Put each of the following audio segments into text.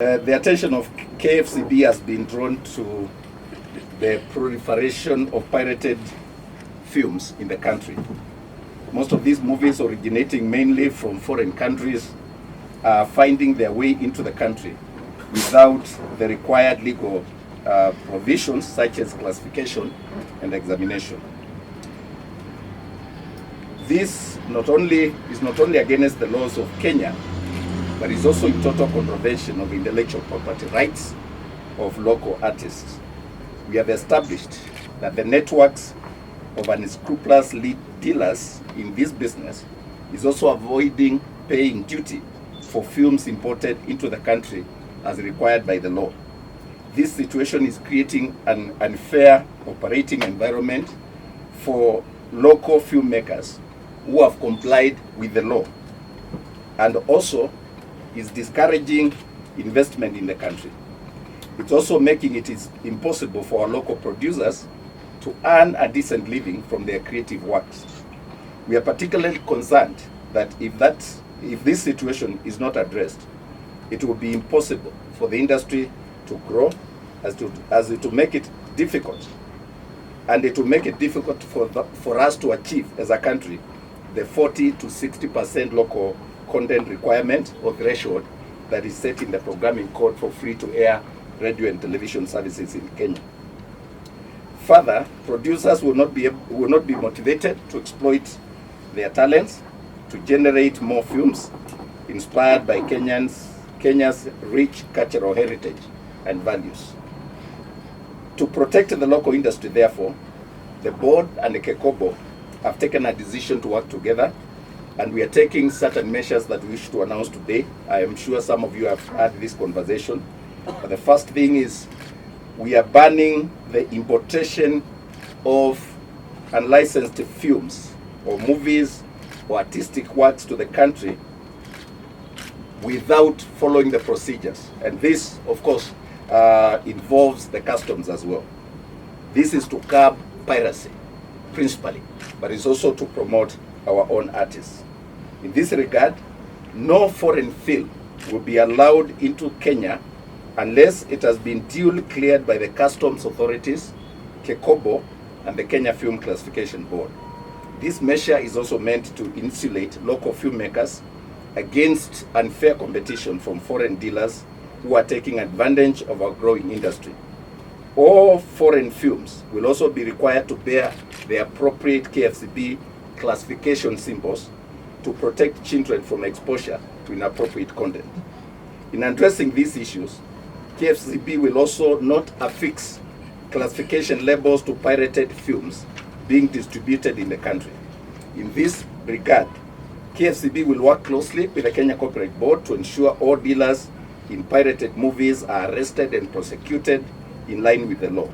The attention of KFCB has been drawn to the proliferation of pirated films in the country. Most of these movies, originating mainly from foreign countries, are finding their way into the country without the required legal provisions such as classification and examination. This is not only against the laws of Kenya, but is also in total contravention of intellectual property rights of local artists. We have established that the networks of unscrupulous dealers in this business is also avoiding paying duty for films imported into the country as required by the law. This situation is creating an unfair operating environment for local filmmakers who have complied with the law, and also is discouraging investment in the country. It's also making it impossible for our local producers to earn a decent living from their creative works. We are particularly concerned that if this situation is not addressed, it will be impossible for the industry to grow, as it will make it difficult, and it will make it difficult for us to achieve as a country the 40 to 60% local content requirement or threshold that is set in the programming code for free-to-air radio and television services in Kenya. Further, producers will not be motivated to exploit their talents to generate more films inspired by Kenya's rich cultural heritage and values. To protect the local industry, therefore, the board and the KEKOBO have taken a decision to work together, and we are taking certain measures that we wish to announce today. I am sure some of you have had this conversation. But the first thing is we are banning the importation of unlicensed films or movies or artistic works to the country without following the procedures. And this, of course, involves the customs as well. This is to curb piracy, principally, but it's also to promote our own artists. In this regard, no foreign film will be allowed into Kenya unless it has been duly cleared by the customs authorities, KEKOBO, and the Kenya Film Classification Board. This measure is also meant to insulate local filmmakers against unfair competition from foreign dealers who are taking advantage of our growing industry. All foreign films will also be required to bear the appropriate KFCB classification symbols to protect children from exposure to inappropriate content. In addressing these issues, KFCB will also not affix classification labels to pirated films being distributed in the country. In this regard, KFCB will work closely with the Kenya Copyright Board to ensure all dealers in pirated movies are arrested and prosecuted in line with the law.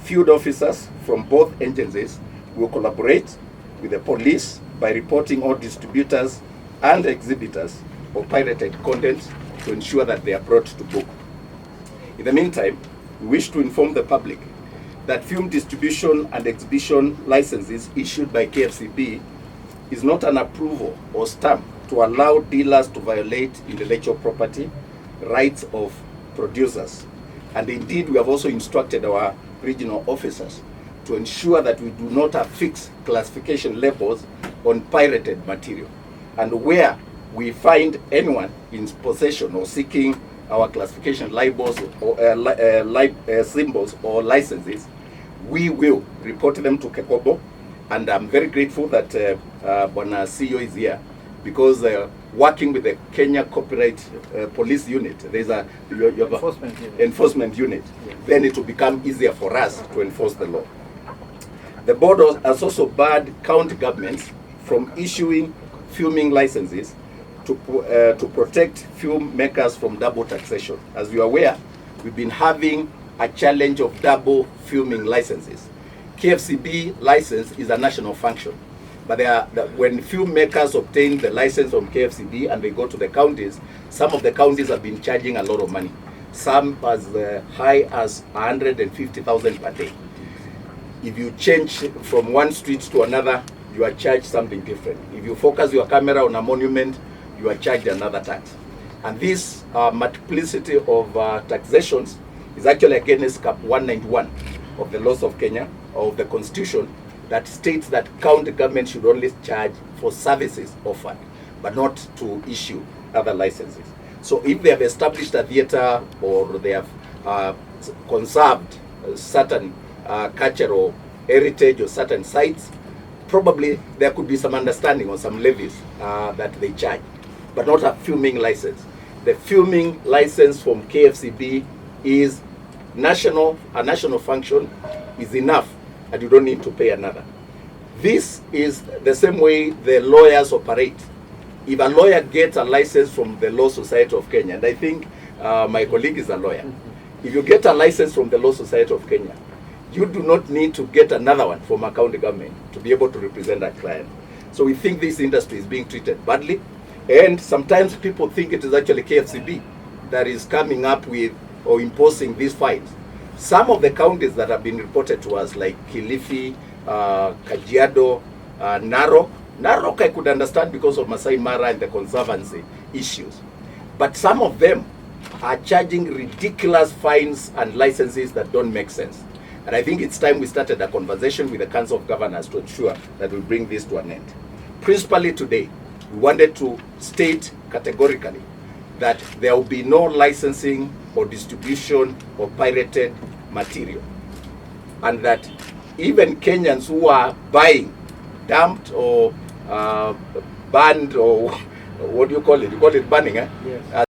Field officers from both agencies will collaborate with the police by reporting all distributors and exhibitors of pirated content to ensure that they are brought to book. In the meantime, we wish to inform the public that film distribution and exhibition licenses issued by KFCB is not an approval or stamp to allow dealers to violate intellectual property rights of producers. And indeed, we have also instructed our regional officers to ensure that we do not affix classification labels on pirated material. And where we find anyone in possession or seeking our classification labels or symbols or licenses, we will report them to KEKOBO. And I'm very grateful that Bwana CEO is here, because working with the Kenya Copyright Police Unit, there's a enforcement unit. Yes. Then it will become easier for us to enforce the law. The board has also barred county governments from issuing filming licenses to protect filmmakers from double taxation. As you are aware, we've been having a challenge of double filming licenses. KFCB license is a national function, but when filmmakers obtain the license from KFCB and they go to the counties, some of the counties have been charging a lot of money, some as high as 150,000 per day. If you change from one street to another, you are charged something different. If you focus your camera on a monument, you are charged another tax. And this multiplicity of taxations is actually against Cap 191 of the laws of Kenya, or of the Constitution, that states that county government should only charge for services offered, but not to issue other licenses. So if they have established a theatre, or they have conserved certain cultural heritage or certain sites, probably there could be some understanding or some levies that they charge, but not a filming license. The filming license from KFCB is national. A national function is enough, and you don't need to pay another. This is the same way the lawyers operate. If a lawyer gets a license from the Law Society of Kenya, and I think my colleague is a lawyer, if you get a license from the Law Society of Kenya, you do not need to get another one from a county government to be able to represent a client. So we think this industry is being treated badly, and sometimes people think it is actually KFCB that is coming up with or imposing these fines. Some of the counties that have been reported to us, like Kilifi, Kajiado, Narok I could understand because of Masai Mara and the conservancy issues. But some of them are charging ridiculous fines and licenses that don't make sense. And I think it's time we started a conversation with the Council of Governors to ensure that we bring this to an end. Principally today, we wanted to state categorically that there will be no licensing or distribution of pirated material. And that even Kenyans who are buying dumped or banned, or what do you call it? You call it banning, eh? Yes.